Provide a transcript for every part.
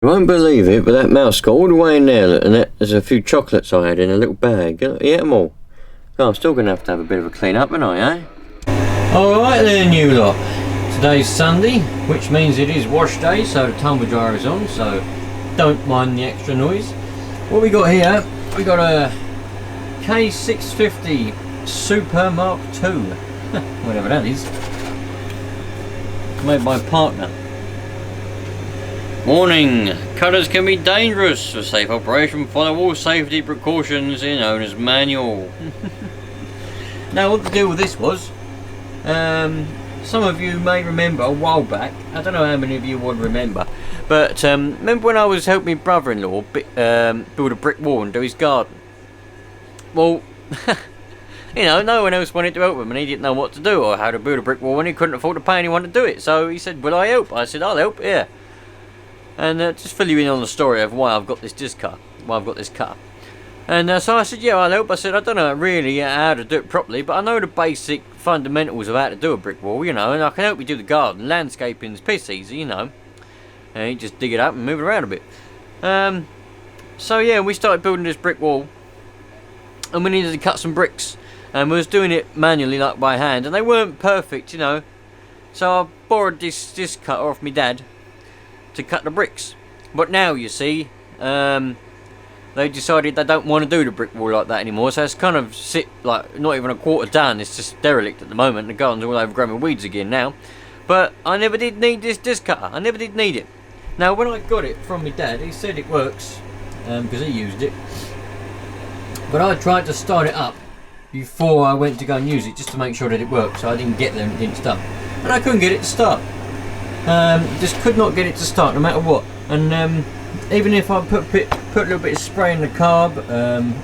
You won't believe it, but that mouse got all the way in there, and there's a few chocolates I had in a little bag. He ate them all. So I'm still going to have a bit of a clean up, aren't I, eh? Alright then, you lot. Today's Sunday, which means it is wash day, so the tumble dryer is on, so don't mind the extra noise. What we got here, we got a K650 Super Mark II, whatever that is, made by a partner. Warning! Cutters can be dangerous. For safe operation, follow all safety precautions in owner's manual. Now, what the deal with this was, some of you may remember a while back, I don't know how many of you would remember, but remember when I was helping my brother-in-law build a brick wall and do his garden? Well, you know, no one else wanted to help him, and he didn't know what to do or how to build a brick wall, and he couldn't afford to pay anyone to do it. So he said, will I help? I said, I'll help, yeah. And just fill you in on the story of why I've got this disc cut, why I've got this cut. And so I said, yeah, I'll help. I said, I don't know really how to do it properly, but I know the basic fundamentals of how to do a brick wall, you know, and I can help you do the garden. Landscaping's piss easy, you know. And you just dig it up and move it around a bit. So yeah, we started building this brick wall, and we needed to cut some bricks. And we was doing it manually, like by hand, and they weren't perfect, you know. So I borrowed this disc cutter off my dad to cut the bricks. But now, you see, they decided they don't want to do the brick wall like that anymore, so it's kind of like not even a quarter done. It's just derelict at the moment. The garden's all overgrown with weeds again now. But I never did need this disc cutter. I never did need it. Now, when I got it from my dad, he said it works because he used it. But I tried to start it up before I went to go and use it, just to make sure that it worked. So I didn't get there and it didn't start, and I couldn't get it to start. Just could not get it to start, no matter what. And even if I put a little bit of spray in the carb,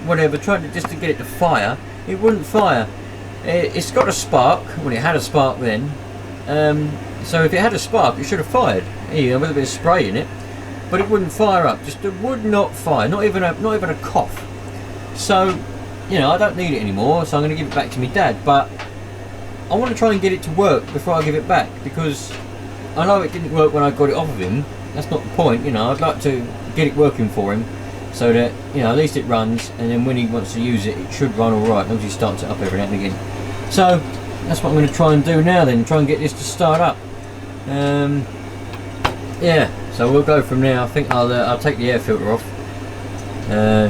whatever, tried to just to get it to fire, it wouldn't fire. It's got a spark. Well, it had a spark then. So if it had a spark, it should have fired. Here, with a bit of spray in it, but it wouldn't fire up. Just it would not fire. Not even a cough. So, you know, I don't need it anymore. So I'm going to give it back to my dad. But I want to try and get it to work before I give it back, because I know it didn't work when I got it off of him. That's not the point, you know. I'd like to get it working for him, so that, you know, at least it runs, and then when he wants to use it, it should run alright, as long as he starts it up every now and again. So that's what I'm going to try and do now then, try and get this to start up. Yeah, so we'll go from there. I think I'll take the air filter off.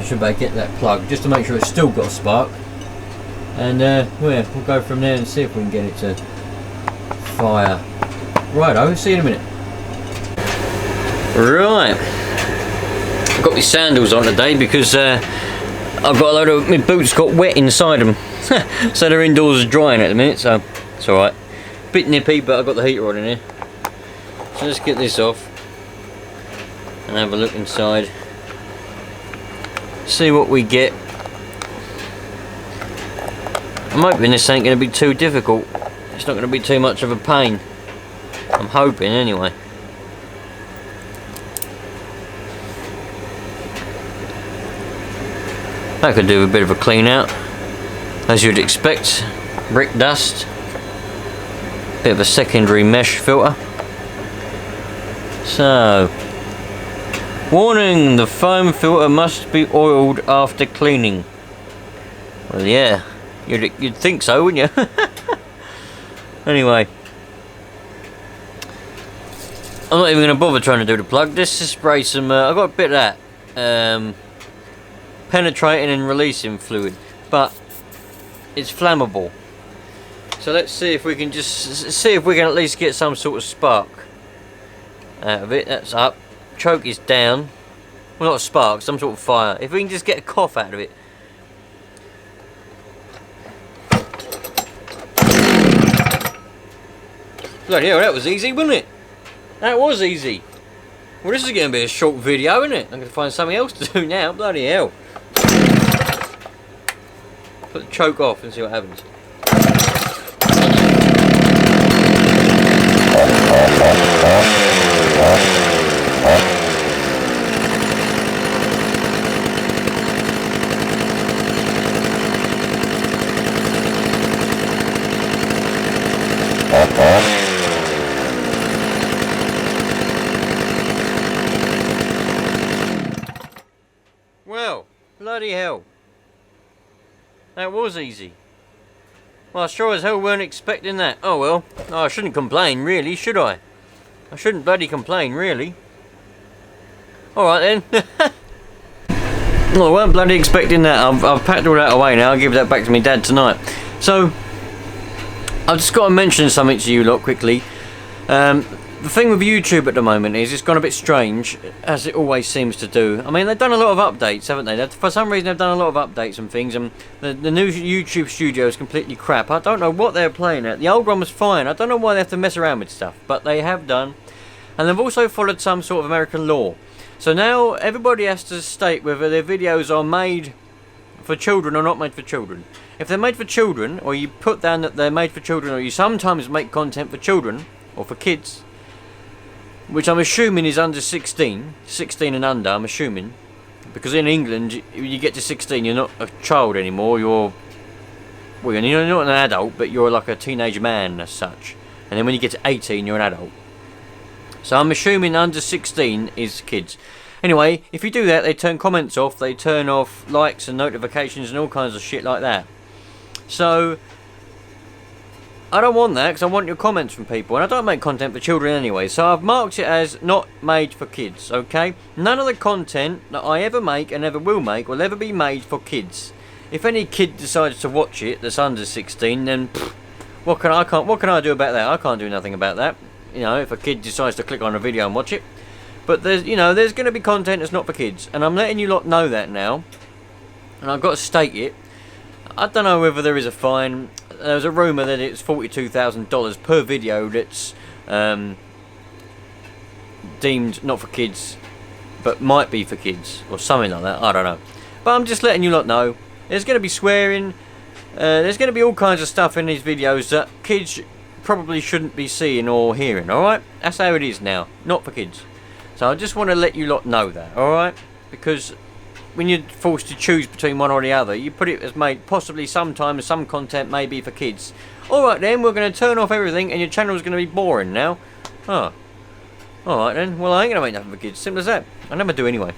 Should I get that plug, just to make sure it's still got a spark. And we'll go from there and see if we can get it to fire. Righto, see you in a minute. Right, I've got my sandals on today because I've got a load of my boots got wet inside them. So they're indoors drying at the minute, so it's alright. Bit nippy, but I've got the heater on in here. So let's get this off and have a look inside. See what we get. I'm hoping this ain't going to be too difficult. It's not going to be too much of a pain. I'm hoping anyway. I could do a bit of a clean out, as you'd expect. Brick dust, bit of a secondary mesh filter. So, warning, the foam filter must be oiled after cleaning. Well, yeah, you'd think so, wouldn't you? Anyway, I'm not even going to bother trying to do the plug. Just to spray some, I've got a bit of that penetrating and releasing fluid, but it's flammable. So let's see if we can at least get some sort of spark out of it. That's up. Choke is down. Well, not a spark, some sort of fire. If we can just get a cough out of it. Bloody hell, that was easy, wasn't it? That was easy. Well, this is going to be a short video, isn't it? I'm going to find something else to do now. Bloody hell. Put the choke off and see what happens. Bloody hell. That was easy. Well, I sure as hell weren't expecting that. Oh well, I shouldn't complain really, should I? I shouldn't bloody complain really. Alright then. Well, I weren't bloody expecting that. I've packed all that away now. I'll give that back to my dad tonight. So, I've just got to mention something to you lot quickly. The thing with YouTube at the moment is it's gone a bit strange, as it always seems to do. I mean, they've done a lot of updates, haven't they? For some reason, they've done a lot of updates and things, and the new YouTube studio is completely crap. I don't know what they're playing at. The old one was fine. I don't know why they have to mess around with stuff, but they have done. And they've also followed some sort of American law. So now everybody has to state whether their videos are made for children or not made for children. If they're made for children, or you put down that they're made for children, or you sometimes make content for children, or for kids, which I'm assuming is under 16 and under, I'm assuming, because in England, you get to 16, you're not a child anymore, you're not an adult, but you're like a teenage man as such. And then when you get to 18, you're an adult. So I'm assuming under 16 is kids. Anyway, if you do that, they turn comments off, they turn off likes and notifications and all kinds of shit like that. So, I don't want that, because I want your comments from people, and I don't make content for children anyway, so I've marked it as not made for kids, okay? None of the content that I ever make and ever will make will ever be made for kids. If any kid decides to watch it that's under 16, then what can I do about that? I can't do nothing about that. You know, if a kid decides to click on a video and watch it. But there's going to be content that's not for kids, and I'm letting you lot know that now. And I've got to state it. I don't know whether there is a fine. There's a rumour that it's $42,000 per video that's deemed not for kids, but might be for kids, or something like that. I don't know. But I'm just letting you lot know. There's going to be swearing. There's going to be all kinds of stuff in these videos that kids probably shouldn't be seeing or hearing, alright? That's how it is now, not for kids. So I just want to let you lot know that, alright? Because when you're forced to choose between one or the other, you put it as made possibly sometimes some content may be for kids. Alright then, we're going to turn off everything and your channel's going to be boring now. Oh. Alright then, well I ain't going to make nothing for kids, simple as that. I never do anyway.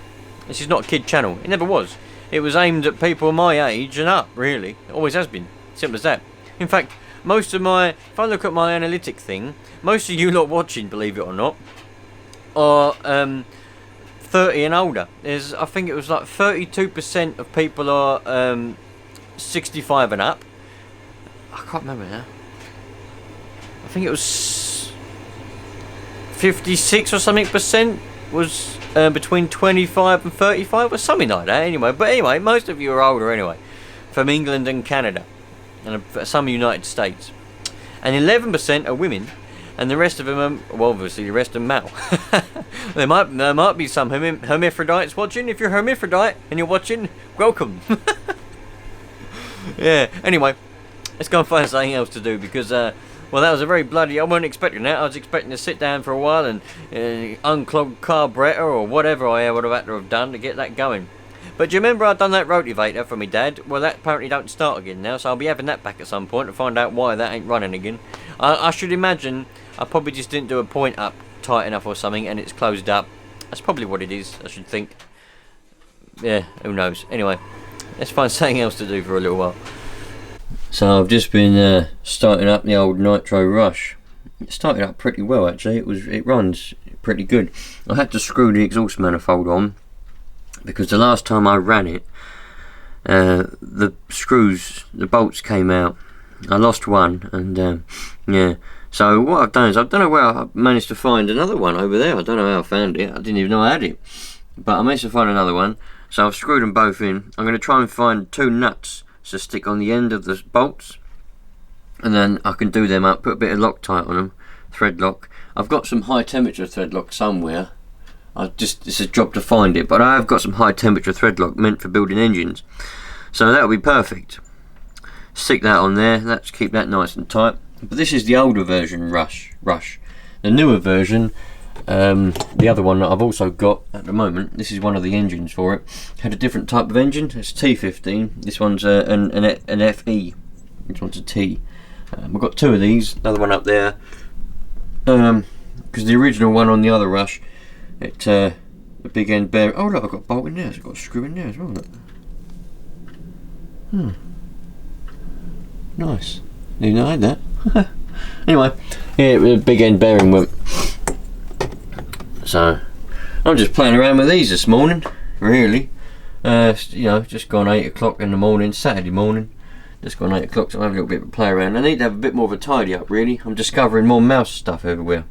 This is not a kid channel, it never was. It was aimed at people my age and up, really. It always has been, simple as that. In fact, most of my, if I look at my analytic thing, most of you lot watching, believe it or not, are 30 and older. I think it was like 32% of people are 65 and up. I can't remember now. I think it was 56 or something percent was between 25 and 35 or something like that. Anyway, most of you are older anyway, from England and Canada. And some United States, and 11% are women, and the rest of them are, well, obviously the rest are male. there might be some hermaphrodites watching. If you're a hermaphrodite and you're watching, welcome. Yeah. Anyway, let's go and find something else to do, because well, that was a very bloody. I wasn't expecting that. I was expecting to sit down for a while and unclog carburetor or whatever I would have had to have done to get that going. But do you remember I'd done that rotivator for my dad? Well, that apparently don't start again now, so I'll be having that back at some point to find out why that ain't running again. I should imagine I probably just didn't do a point up tight enough or something, and it's closed up. That's probably what it is, I should think. Yeah, who knows. Anyway, let's find something else to do for a little while. So I've just been starting up the old Nitro Rush. It started up pretty well actually. It runs pretty good. I had to screw the exhaust manifold on, because the last time I ran it, the bolts came out. I lost one, and yeah. So what I've done is, I don't know where I managed to find another one over there. I don't know how I found it. I didn't even know I had it. But I managed to find another one. So I've screwed them both in. I'm going to try and find two nuts to stick on the end of the bolts, and then I can do them up, put a bit of Loctite on them, thread lock. I've got some high temperature thread lock somewhere. It's a job to find it, but I have got some high temperature thread lock meant for building engines, so that'll be perfect. Stick that on there. Let's keep that nice and tight. But this is the older version Rush. The newer version, the other one that I've also got at the moment, this is one of the engines for it, had a different type of engine. It's T15. This one's an FE. This one's a T. We've got two of these. Another one up there, because the original one on the other Rush, the big end bearing. Oh look, I've got a bolt in there, so I've got a screw in there as well. Look. Nice. Didn't know I had that. Anyway, yeah, the big end bearing went. So I'm just playing around with these this morning, really. You know, just gone 8 o'clock in the morning, Saturday morning. Just gone 8 o'clock, so I have a little bit of a play around. I need to have a bit more of a tidy up, really. I'm discovering more mouse stuff everywhere.